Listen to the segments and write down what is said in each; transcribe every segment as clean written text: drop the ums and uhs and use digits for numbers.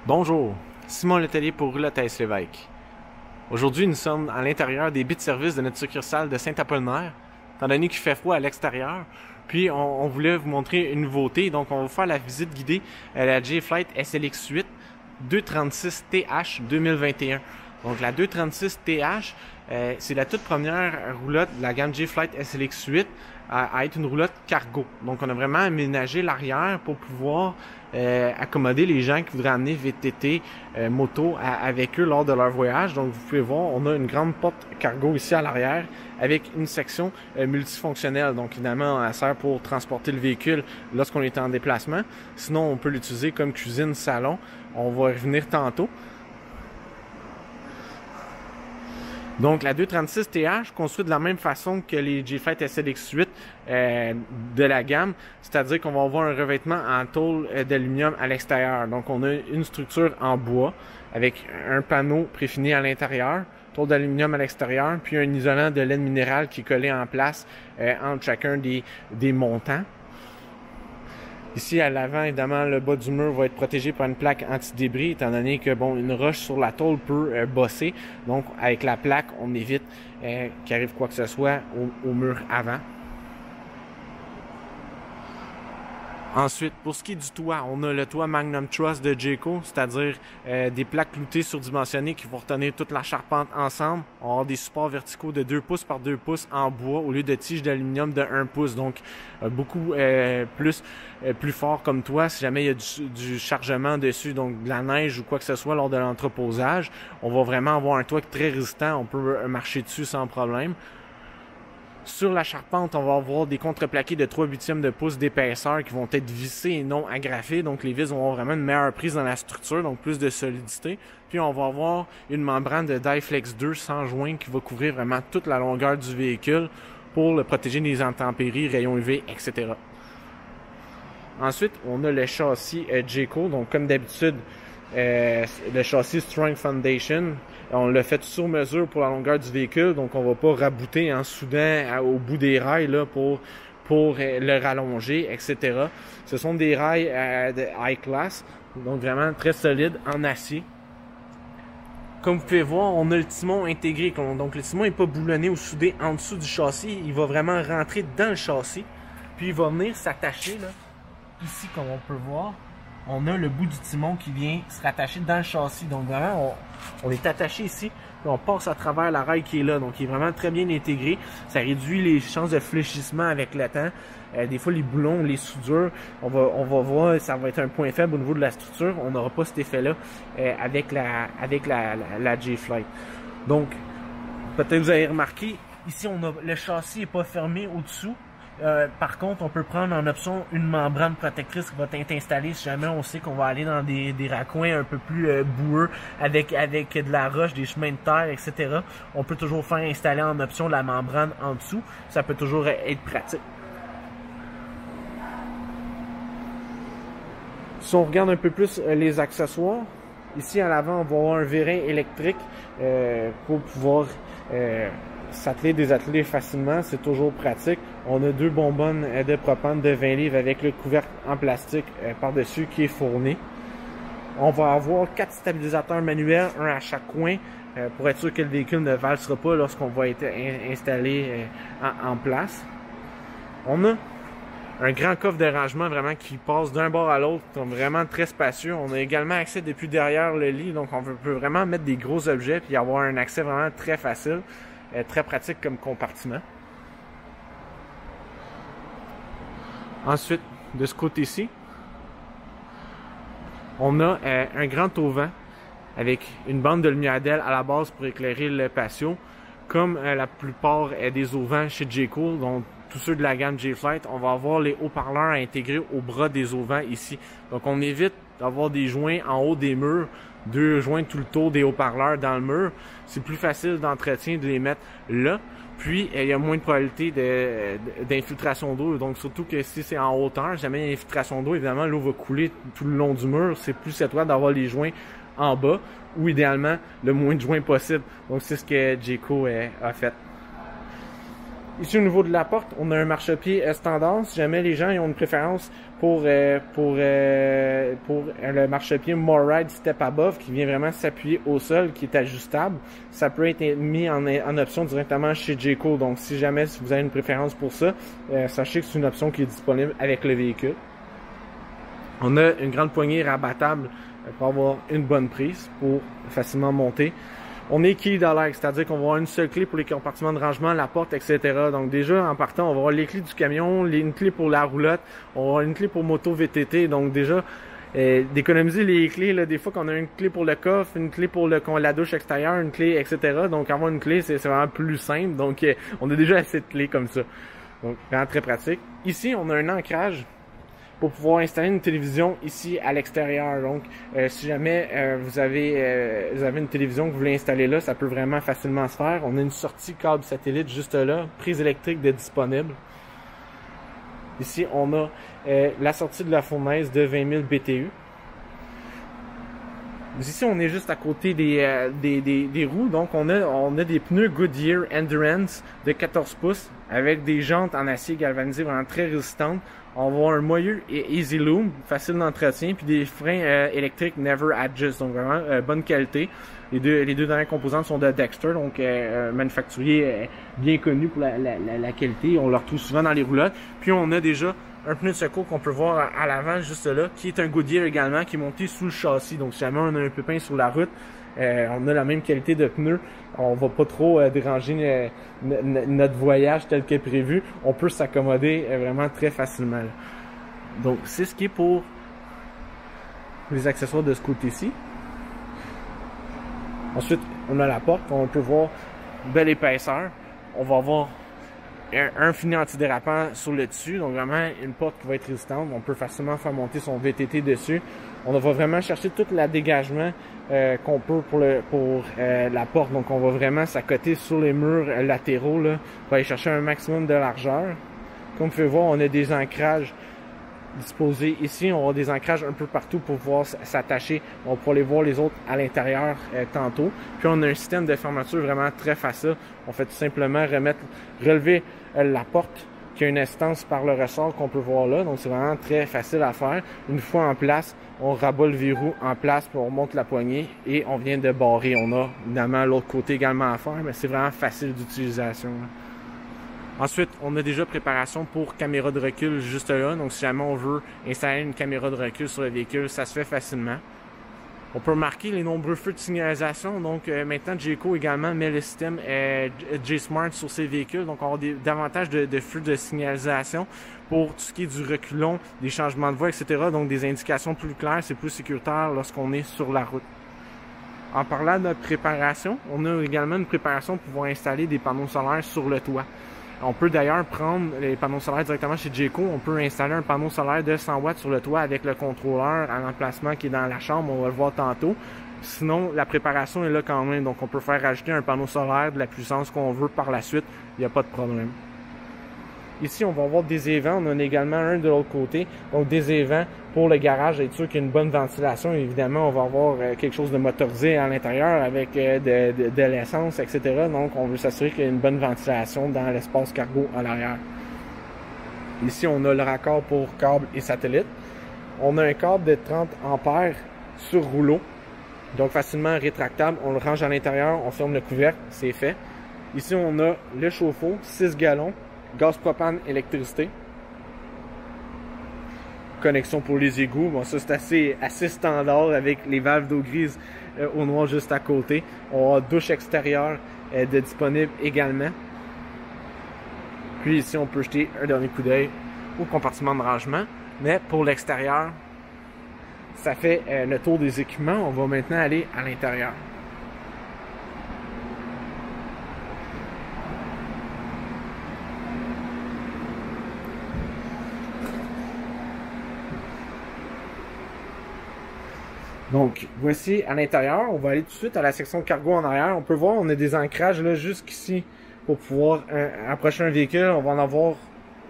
Bonjour, Simon Letellier pour Roulotte à Lévesque. Aujourd'hui, nous sommes à l'intérieur des bits de service de notre succursale de Saint-Apollinaire, étant donné qu'il fait froid à l'extérieur. Puis, on voulait vous montrer une nouveauté, donc on va vous faire la visite guidée à la J-Flight SLX8 236TH 2021. Donc, la 236TH, c'est la toute première roulotte de la gamme J-Flight SLX8 à être une roulotte cargo. Donc, on a vraiment aménagé l'arrière pour pouvoir accommoder les gens qui voudraient amener VTT, moto avec eux lors de leur voyage. Donc, vous pouvez voir, on a une grande porte cargo ici à l'arrière avec une section multifonctionnelle. Donc, évidemment, elle sert pour transporter le véhicule lorsqu'on est en déplacement. Sinon, on peut l'utiliser comme cuisine, salon. On va y revenir tantôt. Donc, la 236TH, construite de la même façon que les J-Flight SLX8 de la gamme, c'est-à-dire qu'on va avoir un revêtement en tôle d'aluminium à l'extérieur. Donc, on a une structure en bois avec un panneau préfini à l'intérieur, tôle d'aluminium à l'extérieur, puis un isolant de laine minérale qui est collé en place entre chacun des montants. Ici, à l'avant, évidemment, le bas du mur va être protégé par une plaque anti-débris, étant donné que, bon, une roche sur la tôle peut bosser. Donc, avec la plaque, on évite qu'il arrive quoi que ce soit au mur avant. Ensuite, pour ce qui est du toit, on a le toit Magnum Truss de Jayco, c'est-à-dire des plaques cloutées surdimensionnées qui vont retenir toute la charpente ensemble. On va avoir des supports verticaux de 2 pouces par 2 pouces en bois au lieu de tiges d'aluminium de 1 pouce. Donc, beaucoup plus fort comme toit si jamais il y a du chargement dessus, donc de la neige ou quoi que ce soit lors de l'entreposage. On va vraiment avoir un toit très résistant, on peut marcher dessus sans problème. Sur la charpente, on va avoir des contreplaqués de 3/8 de pouce d'épaisseur qui vont être vissés et non agrafés. Donc, les vis vont avoir vraiment une meilleure prise dans la structure, donc plus de solidité. Puis, on va avoir une membrane de Dyflex 2 sans joint qui va couvrir vraiment toute la longueur du véhicule pour le protéger des intempéries, rayons UV, etc. Ensuite, on a le châssis Jayco. Donc, comme d'habitude, le châssis Strong Foundation. On l'a fait sur mesure pour la longueur du véhicule, donc on va pas rabouter en soudant au bout des rails là, pour le rallonger, etc. Ce sont des rails de high class, donc vraiment très solides en acier. Comme vous pouvez voir, on a le timon intégré, donc le timon n'est pas boulonné ou soudé en dessous du châssis, il va vraiment rentrer dans le châssis, puis il va venir s'attacher là, ici comme on peut voir. On a le bout du timon qui vient se rattacher dans le châssis. Donc vraiment, on est attaché ici, puis on passe à travers la rail qui est là. Donc il est vraiment très bien intégré. Ça réduit les chances de fléchissement avec le temps. Des fois, les boulons, les soudures, on va voir, ça va être un point faible au niveau de la structure. On n'aura pas cet effet-là avec la J-Flight. Donc, peut-être vous avez remarqué, ici, le châssis n'est pas fermé au-dessous. Par contre, on peut prendre en option une membrane protectrice qui va être installée si jamais on sait qu'on va aller dans des raccoins un peu plus boueux avec de la roche, des chemins de terre, etc. On peut toujours faire installer en option la membrane en dessous. Ça peut toujours être pratique. Si on regarde un peu plus les accessoires, ici à l'avant, on va avoir un vérin électrique pour pouvoir s'atteler, désatteler facilement, c'est toujours pratique. On a 2 bonbonnes de propane de 20 livres avec le couvercle en plastique par-dessus qui est fourni. On va avoir 4 stabilisateurs manuels, un à chaque coin, pour être sûr que le véhicule ne valsera pas lorsqu'on va être installé en place. On a un grand coffre de rangement vraiment qui passe d'un bord à l'autre, vraiment très spacieux. On a également accès depuis derrière le lit, donc on peut vraiment mettre des gros objets puis avoir un accès vraiment très facile. Très pratique comme compartiment. Ensuite, de ce côté-ci, on a un grand auvent avec une bande de lumière d'aile à la base pour éclairer le patio. Comme la plupart des auvents chez Jayco, donc tous ceux de la gamme J-Flight, on va avoir les haut-parleurs à intégrer au bras des auvents ici. Donc on évite d'avoir des joints en haut des murs, 2 joints tout le tour des haut-parleurs dans le mur. C'est plus facile d'entretien de les mettre là. Puis, il y a moins de probabilité d'infiltration d'eau. Donc, surtout que si c'est en hauteur, jamais il y a infiltration d'eau, évidemment, l'eau va couler tout le long du mur. C'est plus souhaitable d'avoir les joints en bas ou idéalement le moins de joints possible. Donc, c'est ce que Jayco a fait. Ici, au niveau de la porte, on a un marchepied standard. Si jamais les gens ils ont une préférence pour le marchepied More Ride Step Above, qui vient vraiment s'appuyer au sol, qui est ajustable, ça peut être mis en option directement chez Jayco. Donc, si jamais vous avez une préférence pour ça, sachez que c'est une option qui est disponible avec le véhicule. On a une grande poignée rabattable pour avoir une bonne prise pour facilement monter. On est key dans c'est-à-dire qu'on va avoir une seule clé pour les compartiments de rangement, la porte, etc. Donc déjà, en partant, on va avoir les clés du camion, une clé pour la roulotte, on va avoir une clé pour moto VTT. Donc déjà, d'économiser les clés, là, des fois qu'on a une clé pour le coffre, une clé pour la douche extérieure, une clé, etc. Donc avoir une clé, c'est vraiment plus simple. Donc on a déjà assez de clés comme ça. Donc vraiment très pratique. Ici, on a un ancrage pour pouvoir installer une télévision ici à l'extérieur. Donc, si jamais vous avez une télévision que vous voulez installer là, ça peut vraiment facilement se faire. On a une sortie câble satellite juste là, prise électrique de disponible. Ici, on a la sortie de la fournaise de 20 000 BTU. Ici, on est juste à côté des roues. Donc, on a des pneus Goodyear Endurance de 14 pouces avec des jantes en acier galvanisé vraiment très résistantes. On va avoir un moyeu et Easy Loom, facile d'entretien, puis des freins électriques Never Adjust, donc vraiment bonne qualité. Les deux dernières composantes sont de Dexter, donc manufacturier bien connu pour la qualité. On le retrouve souvent dans les roulottes. Puis on a déjà un pneu de secours qu'on peut voir à l'avant juste là, qui est un Goodyear également, qui est monté sous le châssis. Donc si jamais on a un pépin sur la route, on a la même qualité de pneus. On va pas trop déranger notre voyage tel que prévu. On peut s'accommoder vraiment très facilement. Là. Donc c'est ce qui est pour les accessoires de ce côté-ci. Ensuite, on a la porte. On peut voir belle épaisseur. On va avoir un filet antidérapant sur le dessus, donc vraiment une porte qui va être résistante. On peut facilement faire monter son VTT dessus. On va vraiment chercher tout le dégagement qu'on peut pour la porte. Donc on va vraiment s'accoter sur les murs latéraux là, pour aller chercher un maximum de largeur. Comme vous pouvez voir, on a des ancrages disposés ici. On a des ancrages un peu partout pour pouvoir s'attacher. On pourra aller voir les autres à l'intérieur tantôt. Puis on a un système de fermeture vraiment très facile. On fait tout simplement relever la porte qui a une instance par le ressort qu'on peut voir là. Donc c'est vraiment très facile à faire. Une fois en place, on rabat le verrou en place, puis on remonte la poignée et on vient de barrer. On a évidemment l'autre côté également à faire, mais c'est vraiment facile d'utilisation. Ensuite, on a déjà préparation pour caméra de recul juste là. Donc si jamais on veut installer une caméra de recul sur le véhicule, ça se fait facilement. On peut marquer les nombreux feux de signalisation. Donc maintenant, Jayco également met le système J-Smart sur ses véhicules. Donc on a davantage de feux de signalisation pour tout ce qui est du reculon, des changements de voie, etc. Donc des indications plus claires, c'est plus sécuritaire lorsqu'on est sur la route. En parlant de notre préparation, on a également une préparation pour pouvoir installer des panneaux solaires sur le toit. On peut d'ailleurs prendre les panneaux solaires directement chez Jayco. On peut installer un panneau solaire de 100 watts sur le toit avec le contrôleur à l'emplacement qui est dans la chambre. On va le voir tantôt. Sinon, la préparation est là quand même. Donc, on peut faire rajouter un panneau solaire de la puissance qu'on veut par la suite. Il n'y a pas de problème. Ici, on va avoir des évents. On en a également un de l'autre côté. Donc, des évents pour le garage, être sûr qu'il y a une bonne ventilation. Évidemment, on va avoir quelque chose de motorisé à l'intérieur avec de l'essence, etc. Donc, on veut s'assurer qu'il y a une bonne ventilation dans l'espace cargo à l'arrière. Ici, on a le raccord pour câble et satellite. On a un câble de 30 ampères sur rouleau. Donc, facilement rétractable. On le range à l'intérieur, on ferme le couvercle, c'est fait. Ici, on a le chauffe-eau, 6 gallons. Gaz propane, électricité. Connexion pour les égouts. Bon, ça c'est assez standard avec les valves d'eau grise au noir juste à côté. On a douche extérieure de disponible également. Puis ici, on peut jeter un dernier coup d'œil au compartiment de rangement. Mais pour l'extérieur, ça fait le tour des équipements. On va maintenant aller à l'intérieur. Donc, voici à l'intérieur. On va aller tout de suite à la section cargo en arrière. On peut voir, on a des ancrages là jusqu'ici pour pouvoir approcher un véhicule. On va en avoir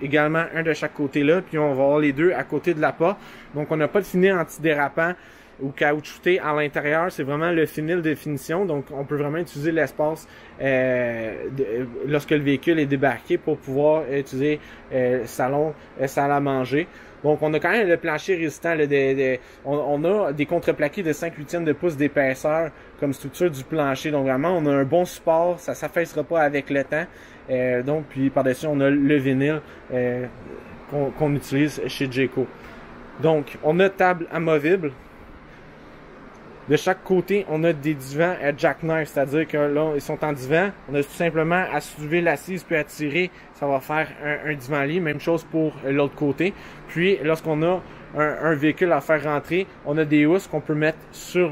également un de chaque côté là, puis on va avoir les deux à côté de la porte. Donc, on n'a pas de filet antidérapant ou caoutchouté à l'intérieur, c'est vraiment le finial de finition. Donc, on peut vraiment utiliser l'espace lorsque le véhicule est débarqué pour pouvoir utiliser salon, salle à manger. Donc, on a quand même le plancher résistant. Là, on a des contreplaqués de 5/8 de pouce d'épaisseur comme structure du plancher. Donc, vraiment, on a un bon support. Ça ne s'affaissera pas avec le temps. Donc, puis par-dessus, on a le vinyle qu'on utilise chez Jayco. Donc, on a table amovible. De chaque côté, on a des divans jackknife, c'est-à-dire que là, ils sont en divan. On a tout simplement à soulever l'assise puis à tirer, ça va faire un divan-lit. Même chose pour l'autre côté. Puis, lorsqu'on a un véhicule à faire rentrer, on a des housses qu'on peut mettre sur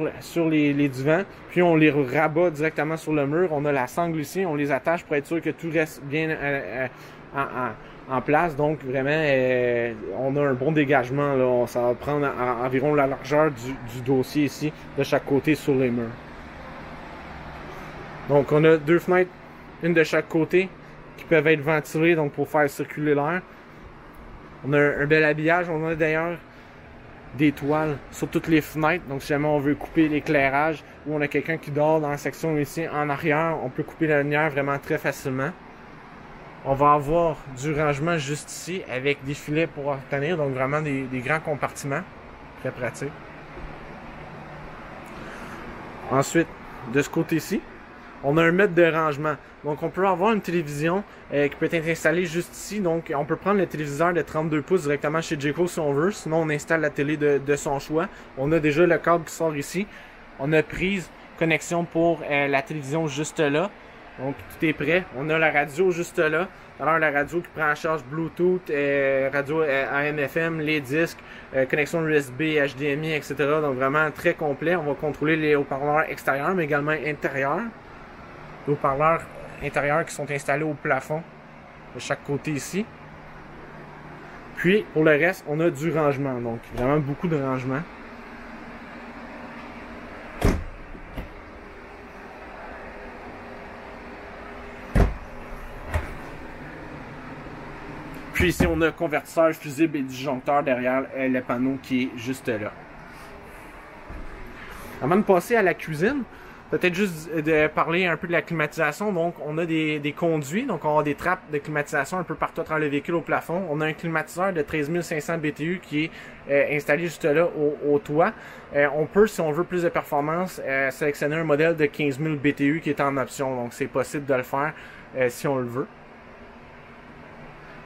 les divans. Puis, on les rabat directement sur le mur. On a la sangle ici, on les attache pour être sûr que tout reste bien en place. Donc, vraiment, on a un bon dégagement. Là. Ça va prendre environ la largeur du dossier ici, de chaque côté sur les murs. Donc, on a 2 fenêtres, une de chaque côté, qui peuvent être ventilées donc pour faire circuler l'air. On a un bel habillage. On a d'ailleurs des toiles sur toutes les fenêtres. Donc, si jamais on veut couper l'éclairage ou on a quelqu'un qui dort dans la section ici en arrière, on peut couper la lumière vraiment très facilement. On va avoir du rangement juste ici avec des filets pour obtenir, donc vraiment des grands compartiments. Très pratique. Ensuite, de ce côté-ci, on a un mètre de rangement. Donc, on peut avoir une télévision qui peut être installée juste ici. Donc, on peut prendre le téléviseur de 32 pouces directement chez Jayco si on veut. Sinon, on installe la télé de son choix. On a déjà le câble qui sort ici. On a prise, connexion pour la télévision juste là. Donc, tout est prêt. On a la radio juste là. Alors, la radio qui prend en charge Bluetooth, radio AM/FM, les disques, connexion USB, HDMI, etc. Donc, vraiment très complet. On va contrôler les haut-parleurs extérieurs, mais également intérieurs. Les haut-parleurs intérieurs qui sont installés au plafond de chaque côté ici. Puis, pour le reste, on a du rangement. Donc, vraiment beaucoup de rangement. Puis ici, on a convertisseur, fusible et disjoncteur derrière le panneau qui est juste là. Avant de passer à la cuisine, peut-être juste de parler un peu de la climatisation. Donc, on a des conduits, donc on a des trappes de climatisation un peu partout à travers le véhicule au plafond. On a un climatiseur de 13 500 BTU qui est installé juste là au toit. On peut, si on veut plus de performance, sélectionner un modèle de 15 000 BTU qui est en option. Donc, c'est possible de le faire si on le veut.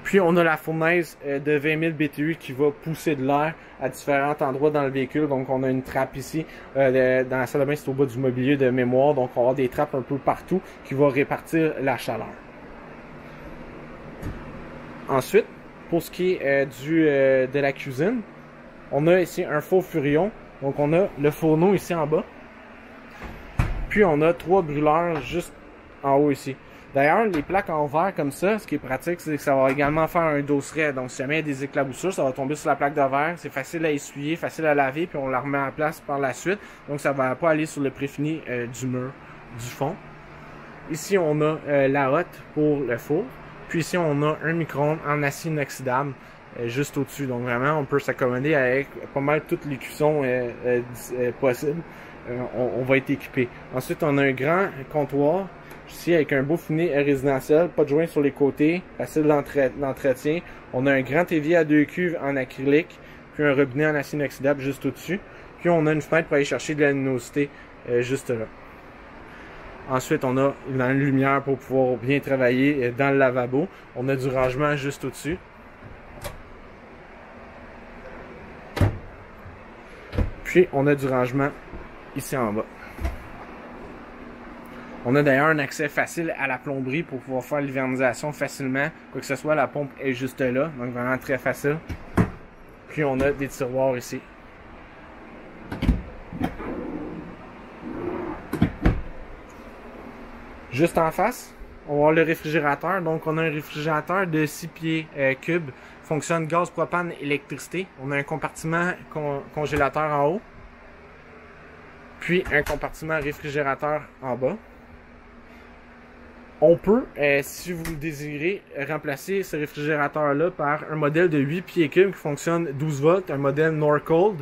Puis, on a la fournaise de 20 000 BTU qui va pousser de l'air à différents endroits dans le véhicule. Donc, on a une trappe ici. Dans la salle de bain, c'est au bas du mobilier de mémoire. Donc, on va avoir des trappes un peu partout qui vont répartir la chaleur. Ensuite, pour ce qui est de la cuisine, on a ici un four Furion. Donc, on a le fourneau ici en bas. Puis, on a 3 brûleurs juste en haut ici. D'ailleurs, les plaques en verre comme ça, ce qui est pratique, c'est que ça va également faire un dosseret. Donc, si jamais il y a des éclaboussures, ça va tomber sur la plaque de verre. C'est facile à essuyer, facile à laver, puis on la remet en place par la suite. Donc, ça ne va pas aller sur le préfini du mur, du fond. Ici, on a la hotte pour le four. Puis ici, on a un micro-ondes en acier inoxydable juste au-dessus. Donc, vraiment, on peut s'accommoder avec pas mal toutes les cuissons possibles. On va être équipé. Ensuite, on a un grand comptoir. Ici, avec un beau fini résidentiel, pas de joint sur les côtés, facile d'entretien. On a un grand évier à 2 cuves en acrylique, puis un robinet en acier inoxydable juste au-dessus. Puis on a une fenêtre pour aller chercher de la luminosité juste là. Ensuite, on a une lumière pour pouvoir bien travailler dans le lavabo. On a du rangement juste au-dessus. Puis on a du rangement ici en bas. On a d'ailleurs un accès facile à la plomberie pour pouvoir faire l'hivernisation facilement. Quoi que ce soit, la pompe est juste là. Donc vraiment très facile. Puis on a des tiroirs ici. Juste en face, on va voir le réfrigérateur. Donc on a un réfrigérateur de 6 pieds cubes. Fonctionne gaz, propane, électricité. On a un compartiment congélateur en haut. Puis un compartiment réfrigérateur en bas. On peut, si vous le désirez, remplacer ce réfrigérateur-là par un modèle de 8 pieds cubes qui fonctionne 12 volts, un modèle Norcold.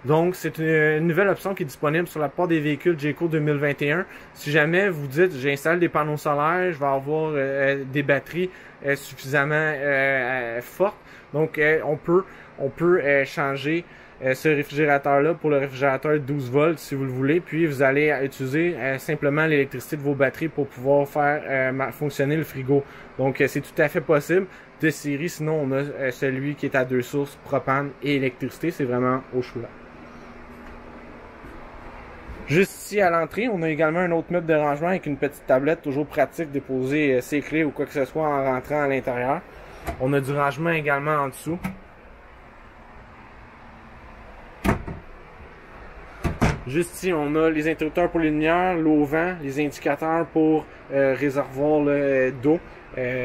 Donc, c'est une nouvelle option qui est disponible sur la plupart des véhicules Jayco 2021. Si jamais vous dites, j'installe des panneaux solaires, je vais avoir des batteries suffisamment fortes. Donc, on peut changer ce réfrigérateur-là pour le réfrigérateur 12 volts si vous le voulez. Puis, vous allez utiliser simplement l'électricité de vos batteries pour pouvoir faire fonctionner le frigo. Donc, c'est tout à fait possible. De série, sinon, on a celui qui est à 2 sources, propane et électricité. C'est vraiment au choix. Juste ici à l'entrée, on a également un autre meuble de rangement avec une petite tablette, toujours pratique de déposer ses clés ou quoi que ce soit en rentrant à l'intérieur. On a du rangement également en dessous. Juste ici, on a les interrupteurs pour les lumières, l'eau au vent, les indicateurs pour réservoir d'eau,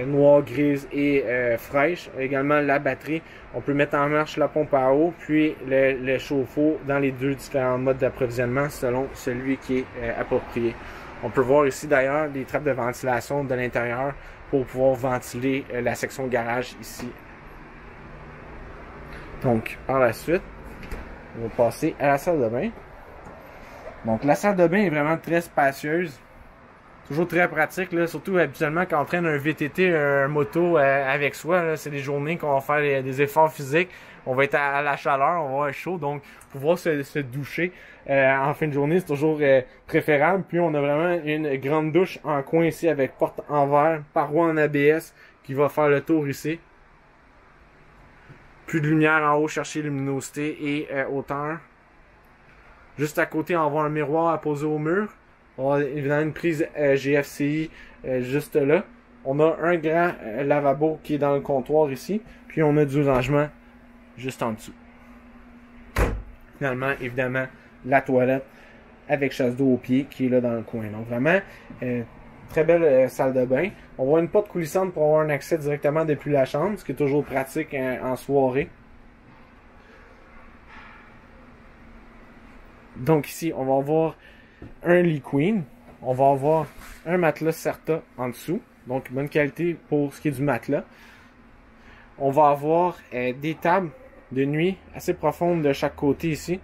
noire, grise et fraîche. Également la batterie. On peut mettre en marche la pompe à eau, puis le chauffe-eau dans les deux différents modes d'approvisionnement selon celui qui est approprié. On peut voir ici d'ailleurs des trappes de ventilation de l'intérieur pour pouvoir ventiler la section garage ici. Donc, par la suite, on va passer à la salle de bain. Donc, la salle de bain est vraiment très spacieuse. Toujours très pratique, là, surtout habituellement quand on traîne un VTT, un moto avec soi. C'est des journées qu'on va faire des efforts physiques. On va être à la chaleur, on va avoir chaud. Donc, pouvoir se doucher en fin de journée, c'est toujours préférable. Puis, on a vraiment une grande douche en coin ici avec porte en verre, paroi en ABS qui va faire le tour ici. Plus de lumière en haut, chercher luminosité et hauteur. Juste à côté, on va avoir un miroir à poser au mur. On a évidemment une prise GFCI juste là. On a un grand lavabo qui est dans le comptoir ici. Puis on a du rangement juste en dessous. Finalement, évidemment, la toilette avec chasse d'eau au pied qui est là dans le coin. Donc vraiment, très belle salle de bain. On voit une porte coulissante pour avoir un accès directement depuis la chambre, ce qui est toujours pratique en soirée. Donc ici, on va avoir un lit queen. On va avoir un matelas Serta en dessous. Donc, bonne qualité pour ce qui est du matelas. On va avoir des tables de nuit assez profondes de chaque côté ici.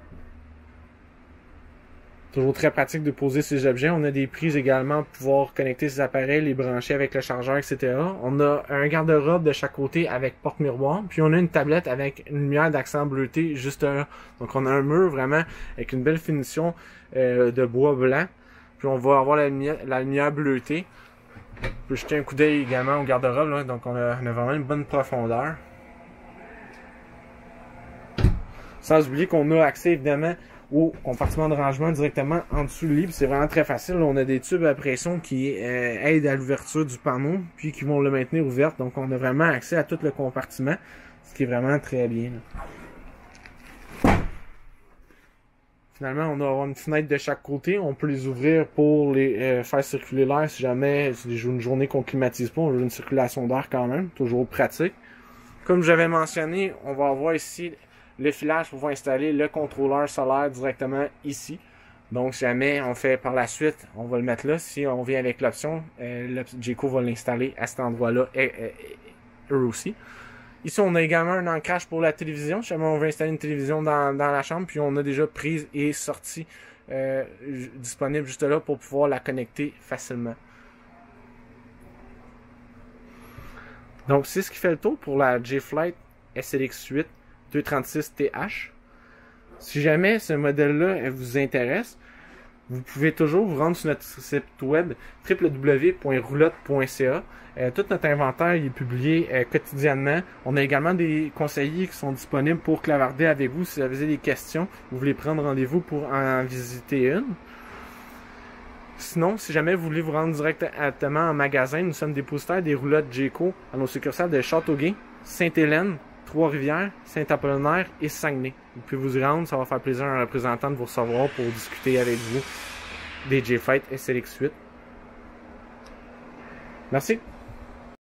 Toujours très pratique de poser ces objets. On a des prises également pour pouvoir connecter ces appareils, les brancher avec le chargeur, etc. On a un garde-robe de chaque côté avec porte-miroir. Puis on a une tablette avec une lumière d'accent bleuté juste là. Donc on a un mur vraiment avec une belle finition de bois blanc. Puis on va avoir la lumière bleutée. On peut jeter un coup d'œil également au garde-robe, là. Donc on a vraiment une bonne profondeur. Sans oublier qu'on a accès évidemment au compartiment de rangement directement en dessous du lit. C'est vraiment très facile. On a des tubes à pression qui aident à l'ouverture du panneau, puis qui vont le maintenir ouvert. Donc on a vraiment accès à tout le compartiment, ce qui est vraiment très bien. Finalement, on va avoir une fenêtre de chaque côté. On peut les ouvrir pour les faire circuler l'air si jamais c'est une journée qu'on ne climatise pas. On veut une circulation d'air quand même, toujours pratique. Comme j'avais mentionné, on va avoir ici le filage pour pouvoir installer le contrôleur solaire directement ici. Donc, si jamais on fait par la suite, on va le mettre là. Si on vient avec l'option, Jayco va l'installer à cet endroit-là, eux aussi. Ici, on a également un ancrage pour la télévision. Si jamais on veut installer une télévision dans la chambre, puis on a déjà prise et sortie disponible juste là pour pouvoir la connecter facilement. Donc, c'est ce qui fait le tour pour la J-Flight SLX8 236TH. Si jamais ce modèle-là vous intéresse, vous pouvez toujours vous rendre sur notre site web www.roulotte.ca. Tout notre inventaire est publié quotidiennement. On a également des conseillers qui sont disponibles pour clavarder avec vous si vous avez des questions. Vous voulez prendre rendez-vous pour en visiter une. Sinon, si jamais vous voulez vous rendre directement en magasin, nous sommes dépositaires des roulottes Jayco à nos succursales de Châteauguay, Sainte-Hélène, Trois-Rivières, Saint-Apollinaire et Saguenay. Vous pouvez vous y rendre, ça va faire plaisir à un représentant de vous recevoir pour discuter avec vous des J-Flight SLX8. Merci.